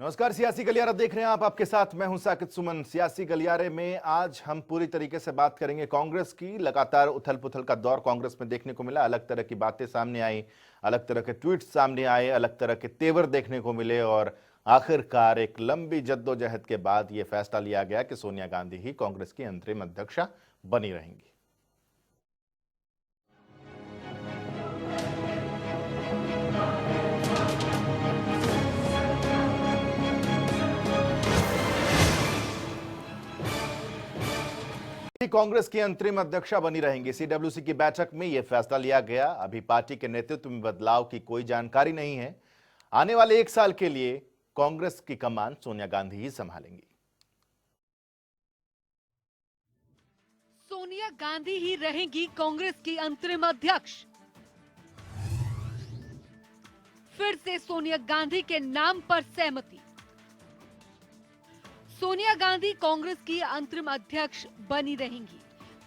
नमस्कार, सियासी गलियारा देख रहे हैं आप। आपके साथ मैं हूं साकिब सुमन। सियासी गलियारे में आज हम पूरी तरीके से बात करेंगे कांग्रेस की। लगातार उथल पुथल का दौर कांग्रेस में देखने को मिला। अलग तरह की बातें सामने आई, अलग तरह के ट्वीट सामने आए, अलग तरह के तेवर देखने को मिले और आखिरकार एक लंबी जद्दोजहद के बाद यह फैसला लिया गया कि सोनिया गांधी ही कांग्रेस की अंतरिम अध्यक्षा बनी रहेंगी। कांग्रेस की अंतरिम अध्यक्षा बनी रहेंगी। सीडब्ल्यूसी की बैठक में यह फैसला लिया गया। अभी पार्टी के नेतृत्व में बदलाव की कोई जानकारी नहीं है। आने वाले 1 साल के लिए कांग्रेस की कमान सोनिया गांधी ही संभालेंगी। सोनिया गांधी ही रहेंगी कांग्रेस की अंतरिम अध्यक्ष। फिर से सोनिया गांधी के नाम पर सहमति। सोनिया गांधी कांग्रेस की अंतरिम अध्यक्ष बनी रहेंगी।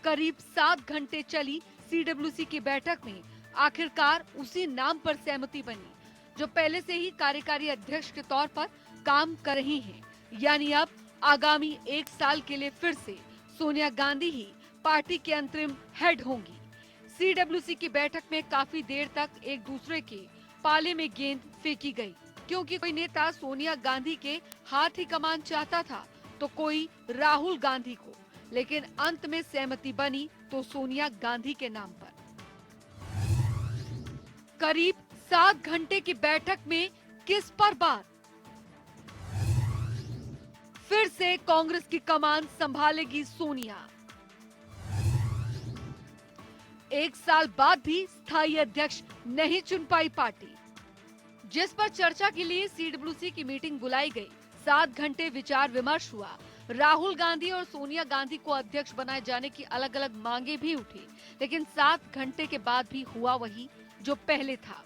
करीब 7 घंटे चली सीडब्ल्यूसी की बैठक में आखिरकार उसी नाम पर सहमति बनी जो पहले से ही कार्यकारी अध्यक्ष के तौर पर काम कर रही हैं। यानी अब आगामी 1 साल के लिए फिर से सोनिया गांधी ही पार्टी के अंतरिम हेड होंगी। सीडब्ल्यूसी की बैठक में काफी देर तक एक दूसरे के पाले में गेंद फेंकी गई, क्योंकि कोई नेता सोनिया गांधी के हाथ ही कमान चाहता था तो कोई राहुल गांधी को, लेकिन अंत में सहमति बनी तो सोनिया गांधी के नाम पर। करीब 7 घंटे की बैठक में किस पर बात? फिर से कांग्रेस की कमान संभालेगी सोनिया। 1 साल बाद भी स्थायी अध्यक्ष नहीं चुन पाई पार्टी, जिस पर चर्चा के लिए सीडब्ल्यूसी की मीटिंग बुलाई गई। 7 घंटे विचार विमर्श हुआ। राहुल गांधी और सोनिया गांधी को अध्यक्ष बनाए जाने की अलग अलग मांगे भी उठी, लेकिन 7 घंटे के बाद भी हुआ वही जो पहले था।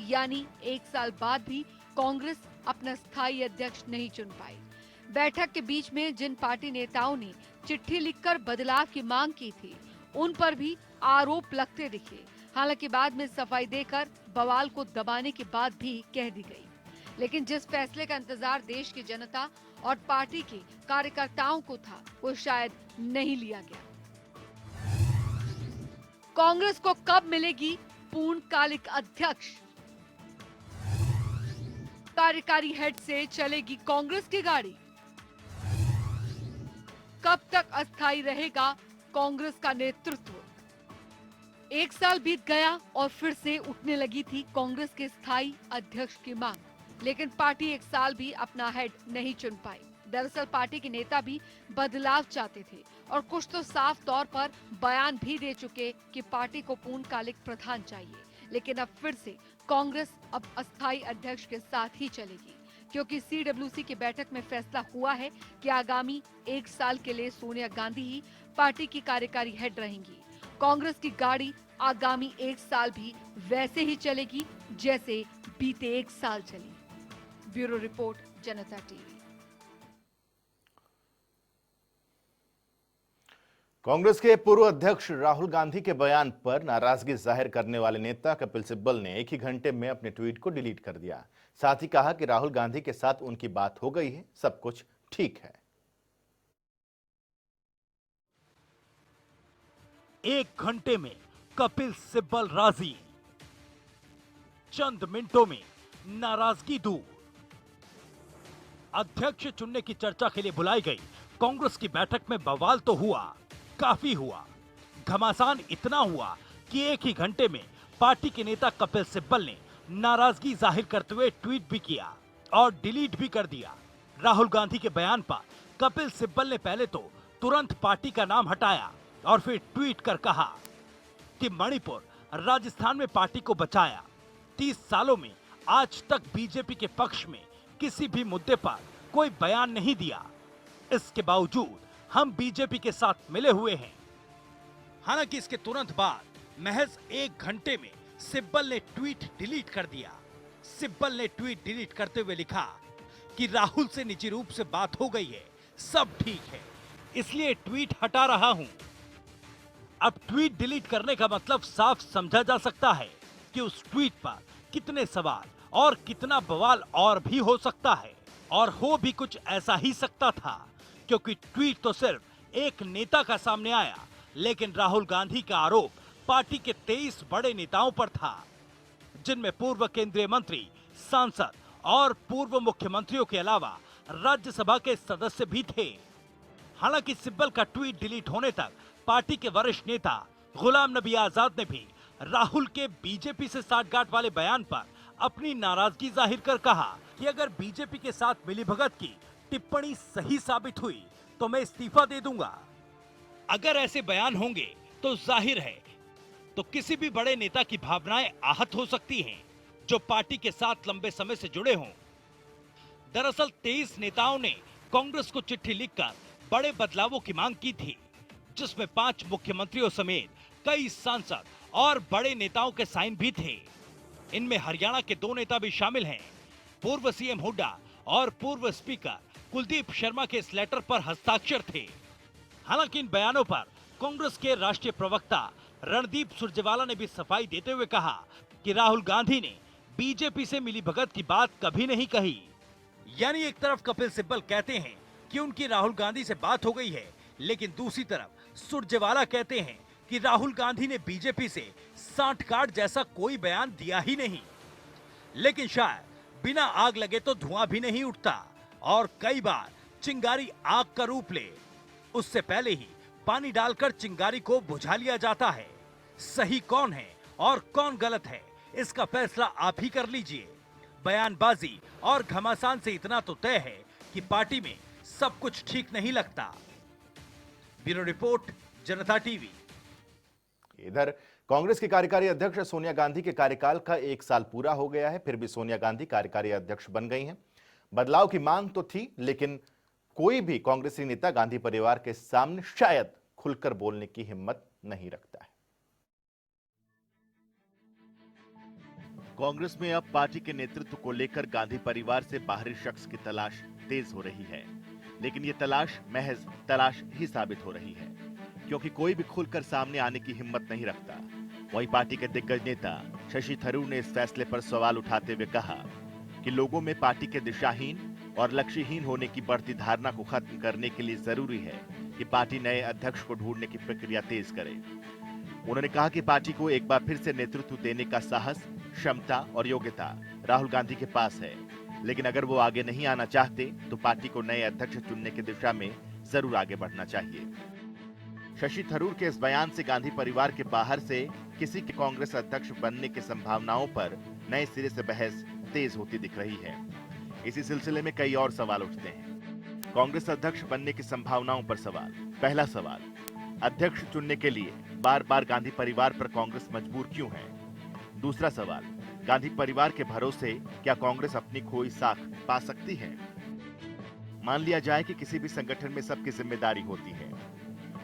यानी 1 साल बाद भी कांग्रेस अपना स्थायी अध्यक्ष नहीं चुन पाई। बैठक के बीच में जिन पार्टी नेताओं ने चिट्ठी लिखकर बदलाव की मांग की थी, उन पर भी आरोप लगते दिखे। हालांकि बाद में सफाई देकर बवाल को दबाने की बात भी कह दी गई। लेकिन जिस फैसले का इंतजार देश की जनता और पार्टी के कार्यकर्ताओं को था, वो शायद नहीं लिया गया। कांग्रेस को कब मिलेगी पूर्णकालिक अध्यक्ष? कार्यकारी हेड से चलेगी कांग्रेस की गाड़ी। कब तक अस्थायी रहेगा कांग्रेस का नेतृत्व? 1 साल बीत गया और फिर से उठने लगी थी कांग्रेस के स्थायी अध्यक्ष की मांग, लेकिन पार्टी 1 साल भी अपना हेड नहीं चुन पाई। दरअसल पार्टी के नेता भी बदलाव चाहते थे और कुछ तो साफ तौर पर बयान भी दे चुके कि पार्टी को पूर्णकालिक प्रधान चाहिए। लेकिन अब फिर से कांग्रेस अब अस्थायी अध्यक्ष के साथ ही चलेगी, क्योंकि सीडब्ल्यूसी की बैठक में फैसला हुआ है कि आगामी 1 साल के लिए सोनिया गांधी ही पार्टी की कार्यकारी हेड रहेंगी। कांग्रेस की गाड़ी आगामी 1 साल भी वैसे ही चलेगी जैसे बीते 1 साल चली। ब्यूरो रिपोर्ट, जनता टीवी। कांग्रेस के पूर्व अध्यक्ष राहुल गांधी के बयान पर नाराजगी जाहिर करने वाले नेता कपिल सिब्बल ने 1 ही घंटे में अपने ट्वीट को डिलीट कर दिया। साथ ही कहा कि राहुल गांधी के साथ उनकी बात हो गई है, सब कुछ ठीक है। 1 घंटे में कपिल सिब्बल राजी, चंद मिनटों में नाराजगी दूर। अध्यक्ष चुनने की चर्चा के लिए बुलाई गई कांग्रेस की बैठक में बवाल तो हुआ, काफी हुआ। घमासान इतना हुआ कि 1 ही घंटे में पार्टी के नेता कपिल सिब्बल ने नाराजगी जाहिर करते हुए ट्वीट भी किया और डिलीट भी कर दिया। राहुल गांधी के बयान पर कपिल सिब्बल ने पहले तो तुरंत पार्टी का नाम हटाया और फिर ट्वीट कर कहा कि मणिपुर, राजस्थान में पार्टी को बचाया। 30 सालों में आज तक बीजेपी के पक्ष में किसी भी मुद्दे पर कोई बयान नहीं दिया। इसके बावजूद हम बीजेपी के साथ मिले हुए हैं। हालांकि इसके तुरंत बाद महज 1 घंटे में सिब्बल ने ट्वीट डिलीट कर दिया। सिब्बल ने ट्वीट डिलीट करते हुए लिखा कि राहुल से निजी रूप से बात हो गई है, सब ठीक है, इसलिए ट्वीट हटा रहा हूं। अब ट्वीट डिलीट करने का मतलब साफ समझा जा सकता है कि उस ट्वीट पर कितने सवाल और कितना बवाल और भी हो सकता है। और हो भी कुछ ऐसा ही सकता था, क्योंकि ट्वीट तो सिर्फ एक नेता का सामने आया, लेकिन राहुल गांधी का आरोप पार्टी के 23 बड़े नेताओं पर था, जिनमें पूर्व केंद्रीय मंत्री, सांसद और पूर्व मुख्यमंत्रियों के अलावा राज्यसभा के सदस्य भी थे। हालांकि सिब्बल का ट्वीट डिलीट होने तक पार्टी के वरिष्ठ नेता गुलाम नबी आजाद ने भी राहुल के बीजेपी से साठगांठ वाले बयान पर अपनी नाराजगी जाहिर कर कहा कि अगर बीजेपी के साथ मिलीभगत की टिप्पणी सही साबित हुई तो मैं इस्तीफा दे दूंगा। अगर ऐसे बयान होंगे तो जाहिर है तो किसी भी बड़े नेता की भावनाएं आहत हो सकती हैं, जो पार्टी के साथ लंबे समय से जुड़े हों। दरअसल 23 नेताओं ने कांग्रेस को चिट्ठी लिखकर बड़े बदलावों की मांग की थी, जिसमें 5 मुख्यमंत्रियों समेत कई सांसद और बड़े नेताओं के साइन भी थे। इनमें हरियाणा के 2 नेता भी शामिल हैं। पूर्व सीएम हुड्डा और पूर्व स्पीकर कुलदीप शर्मा के इस लेटर पर हस्ताक्षर थे। हालांकि इन बयानों पर कांग्रेस के राष्ट्रीय प्रवक्ता रणदीप सुरजेवाला ने भी सफाई देते हुए कहा कि राहुल गांधी ने बीजेपी से मिलीभगत की बात कभी नहीं कही। यानी एक तरफ कपिल सिब्बल कहते हैं कि उनकी राहुल गांधी से बात हो गई है, लेकिन दूसरी तरफ सुरजेवाला कहते हैं कि राहुल गांधी ने बीजेपी से साठगांठ जैसा कोई बयान दिया ही नहीं। लेकिन शायद बिना आग लगे तो धुआं भी नहीं उठता, और कई बार चिंगारी आग का रूप ले उससे पहले ही पानी डालकर चिंगारी को बुझा लिया जाता है। सही कौन है और कौन गलत है, इसका फैसला आप ही कर लीजिए। बयानबाजी और घमासान से इतना तो तय है कि पार्टी में सब कुछ ठीक नहीं लगता। ब्यूरो रिपोर्ट, जनता टीवी। इधर कांग्रेस की कार्यकारी अध्यक्ष सोनिया गांधी के कार्यकाल का 1 साल पूरा हो गया है, फिर भी सोनिया गांधी कार्यकारी अध्यक्ष बन गई हैं। बदलाव की मांग तो थी, लेकिन कोई भी कांग्रेसी नेता गांधी परिवार के सामने शायद खुलकर बोलने की हिम्मत नहीं रखता है। कांग्रेस में अब पार्टी के नेतृत्व को लेकर गांधी परिवार से बाहरी शख्स की तलाश तेज हो रही है, लेकिन ये तलाश महज तलाश ही साबित हो रही है, क्योंकि कोई भी खुलकर सामने आने की हिम्मत नहीं रखता। वहीं पार्टी के दिग्गज नेता शशि थरूर ने इस फैसले पर सवाल उठाते हुए कहा कि लोगों में पार्टी के दिशाहीन और लक्ष्यहीन होने की बढ़ती धारणा को खत्म करने के लिए जरूरी है कि पार्टी नए अध्यक्ष को ढूंढने की प्रक्रिया तेज करे। उन्होंने कहा कि पार्टी को एक बार फिर से नेतृत्व देने का साहस, क्षमता और योग्यता राहुल गांधी के पास है, लेकिन अगर वो आगे नहीं आना चाहते तो पार्टी को नए अध्यक्ष चुनने की दिशा में जरूर आगे बढ़ना चाहिए। शशि थरूर के इस बयान से गांधी परिवार के बाहर से किसी के कांग्रेस अध्यक्ष बनने की संभावनाओं पर नए सिरे से बहस तेज होती दिख रही है। इसी सिलसिले में कई और सवाल उठते हैं। कांग्रेस अध्यक्ष बनने की संभावनाओं पर सवाल। पहला सवाल, अध्यक्ष चुनने के लिए बार बार गांधी परिवार पर कांग्रेस मजबूर क्यों है? दूसरा सवाल, गांधी परिवार के भरोसे क्या कांग्रेस अपनी खोई साख पा सकती है? मान लिया जाए कि किसी भी संगठन में सबकी जिम्मेदारी होती है,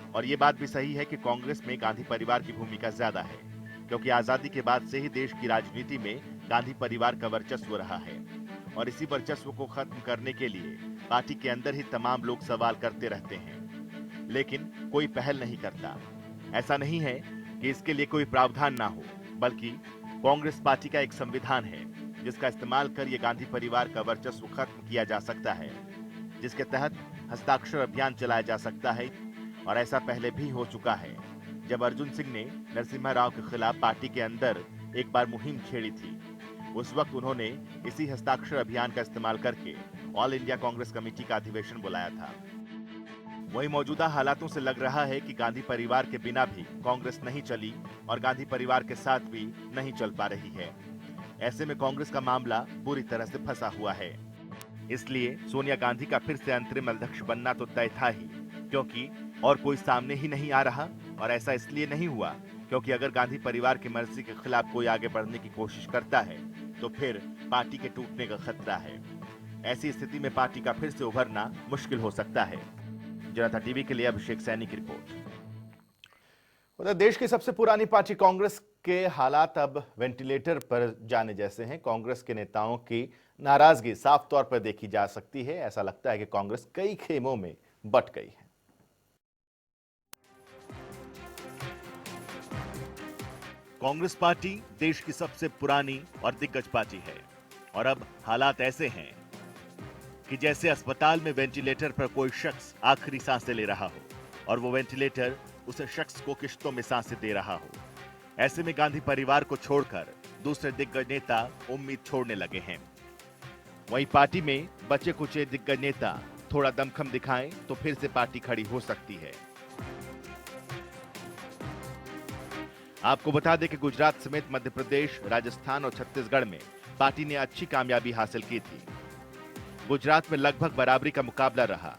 और ये बात भी सही है कि कांग्रेस में गांधी परिवार की भूमिका ज्यादा है, क्योंकि आजादी के बाद से ही देश की राजनीति में गांधी परिवार का वर्चस्व रहा है, और इसी वर्चस्व को खत्म करने के लिए पार्टी के अंदर ही तमाम लोग सवाल करते रहते हैं, लेकिन कोई पहल नहीं करता। ऐसा नहीं है कि इसके लिए कोई प्रावधान ना हो, बल्कि कांग्रेस पार्टी का एक संविधान है जिसका इस्तेमाल कर ये गांधी परिवार का वर्चस्व खत्म किया जा सकता है, जिसके तहत हस्ताक्षर अभियान चलाया जा सकता है। और ऐसा पहले भी हो चुका है, जब अर्जुन सिंह ने नरसिम्हा राव के खिलाफ पार्टी के अंदर एक बार मुहिम छेड़ी थी। उस वक्त उन्होंने इसी हस्ताक्षर अभियान का इस्तेमाल करके ऑल इंडिया कांग्रेस कमेटी का अधिवेशन बुलाया था। वही मौजूदा हालातों से लग रहा है कि गांधी परिवार के बिना भी कांग्रेस नहीं चली और गांधी परिवार के साथ भी नहीं चल पा रही है। ऐसे में कांग्रेस का मामला पूरी तरह से फंसा हुआ है। इसलिए सोनिया गांधी का फिर से अंतरिम अध्यक्ष बनना तो तय था ही, क्योंकि और कोई सामने ही नहीं आ रहा। और ऐसा इसलिए नहीं हुआ क्योंकि अगर गांधी परिवार की मर्जी के खिलाफ कोई आगे बढ़ने की कोशिश करता है तो फिर पार्टी के टूटने का खतरा है। ऐसी स्थिति में पार्टी का फिर से उभरना मुश्किल हो सकता है। जनता टीवी के लिए अभिषेक सैनी की रिपोर्ट। उधर देश की सबसे पुरानी पार्टी कांग्रेस के हालात अब वेंटिलेटर पर जाने जैसे हैं। कांग्रेस के नेताओं की नाराजगी साफ तौर पर देखी जा सकती है। ऐसा लगता है कि कांग्रेस कई खेमों में बंट गई है। कांग्रेस पार्टी देश की सबसे पुरानी और दिग्गज पार्टी है, और अब हालात ऐसे हैं कि जैसे अस्पताल में वेंटिलेटर पर कोई शख्स आखिरी सांसें ले रहा हो और वो वेंटिलेटर उस शख्स को किश्तों में सांसें दे रहा हो। ऐसे में गांधी परिवार को छोड़कर दूसरे दिग्गज नेता उम्मीद छोड़ने लगे हैं। वहीं पार्टी में बचे कुचे दिग्गज नेता थोड़ा दमखम दिखाएं तो फिर से पार्टी खड़ी हो सकती है। आपको बता दें कि गुजरात समेत मध्य प्रदेश, राजस्थान और छत्तीसगढ़ में पार्टी ने अच्छी कामयाबी हासिल की थी। गुजरात में लगभग बराबरी का मुकाबला रहा।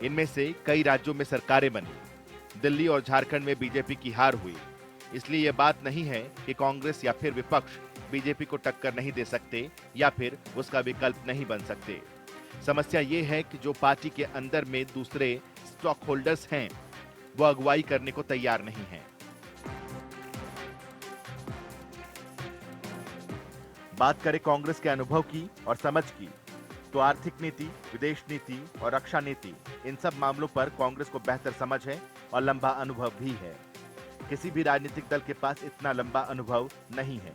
इनमें से कई राज्यों में सरकारें बनी। दिल्ली और झारखंड में बीजेपी की हार हुई। इसलिए यह बात नहीं है कि कांग्रेस या फिर विपक्ष बीजेपी को टक्कर नहीं दे सकते या फिर उसका विकल्प नहीं बन सकते। समस्या यह है कि जो पार्टी के अंदर में दूसरे स्टॉक होल्डर्स हैं, वो अगुवाई करने को तैयार नहीं हैं। बात करें कांग्रेस के अनुभव की और समझ की, तो आर्थिक नीति, विदेश नीति और रक्षा नीति, इन सब मामलों पर कांग्रेस को बेहतर समझ है और लंबा अनुभव भी है। किसी भी राजनीतिक दल के पास इतना लंबा अनुभव नहीं है।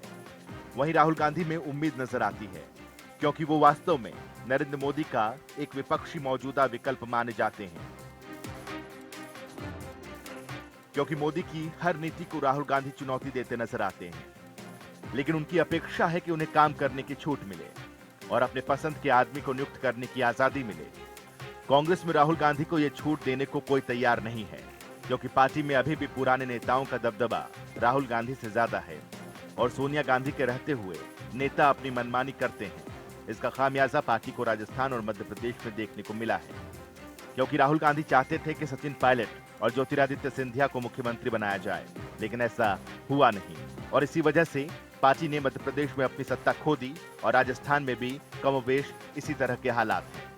वहीं राहुल गांधी में उम्मीद नजर आती है, क्योंकि वो वास्तव में नरेंद्र मोदी का एक विपक्षी मौजूदा विकल्प माने जाते हैं। क्योंकि मोदी की हर नीति को राहुल गांधी चुनौती देते नजर आते हैं, लेकिन उनकी अपेक्षा है कि उन्हें काम करने की छूट मिले और अपने पसंद के आदमी को नियुक्त करने की आजादी मिले। कांग्रेस में राहुल गांधी को यह छूट देने को कोई तैयार नहीं है, क्योंकि पार्टी में अभी भी पुराने नेताओं का दबदबा राहुल गांधी से ज्यादा है और सोनिया गांधी के रहते हुए नेता अपनी मनमानी करते हैं। इसका खामियाजा पार्टी को राजस्थान और मध्य प्रदेश में देखने को मिला है, क्योंकि राहुल गांधी चाहते थे कि सचिन पायलट और ज्योतिरादित्य सिंधिया को मुख्यमंत्री बनाया जाए, लेकिन ऐसा हुआ नहीं और इसी वजह से पार्टी ने मध्य प्रदेश में अपनी सत्ता खो दी और राजस्थान में भी कमोबेश इसी तरह के हालात हैं।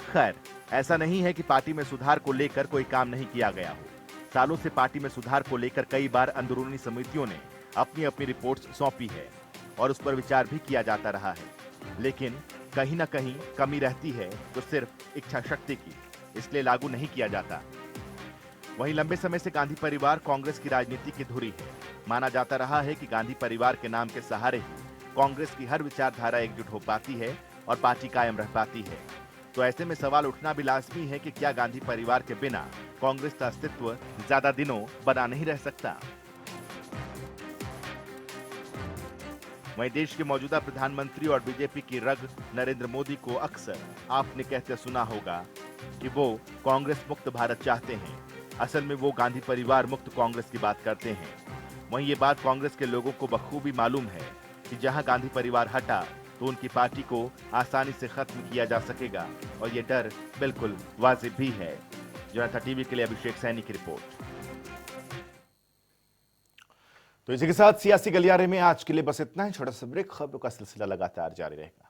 खैर, ऐसा नहीं है कि पार्टी में सुधार को लेकर कोई काम नहीं किया गया हो। सालों से पार्टी में सुधार को लेकर कई बार अंदरूनी समितियों ने अपनी अपनी रिपोर्ट्स सौंपी है और उस पर विचार भी किया जाता रहा है, लेकिन कहीं ना कहीं कमी रहती है तो सिर्फ इच्छा शक्ति की, इसलिए लागू नहीं किया जाता। वहीं लंबे समय से गांधी परिवार कांग्रेस की राजनीति की धुरी है। माना जाता रहा है कि गांधी परिवार के नाम के सहारे ही कांग्रेस की हर विचारधारा एकजुट हो पाती है और पार्टी कायम रह पाती है। तो ऐसे में सवाल उठना भी लाजमी है कि क्या गांधी परिवार के बिना कांग्रेस का अस्तित्व ज्यादा दिनों बना नहीं रह सकता। वहीं देश के मौजूदा प्रधानमंत्री और बीजेपी की रग नरेंद्र मोदी को अक्सर आपने कहते सुना होगा कि वो कांग्रेस मुक्त भारत चाहते हैं। असल में वो गांधी परिवार मुक्त कांग्रेस की बात करते हैं। वहीं ये बात कांग्रेस के लोगों को बखूबी मालूम है कि जहां गांधी परिवार हटा तो उनकी पार्टी को आसानी से खत्म किया जा सकेगा और ये डर बिल्कुल वाजिब भी है। जनता टीवी के लिए अभिषेक सैनी की रिपोर्ट। तो इसी के साथ सियासी गलियारे में आज के लिए बस इतना ही। छोटा सा ब्रेक, खबरों का सिलसिला लगातार जारी रहेगा।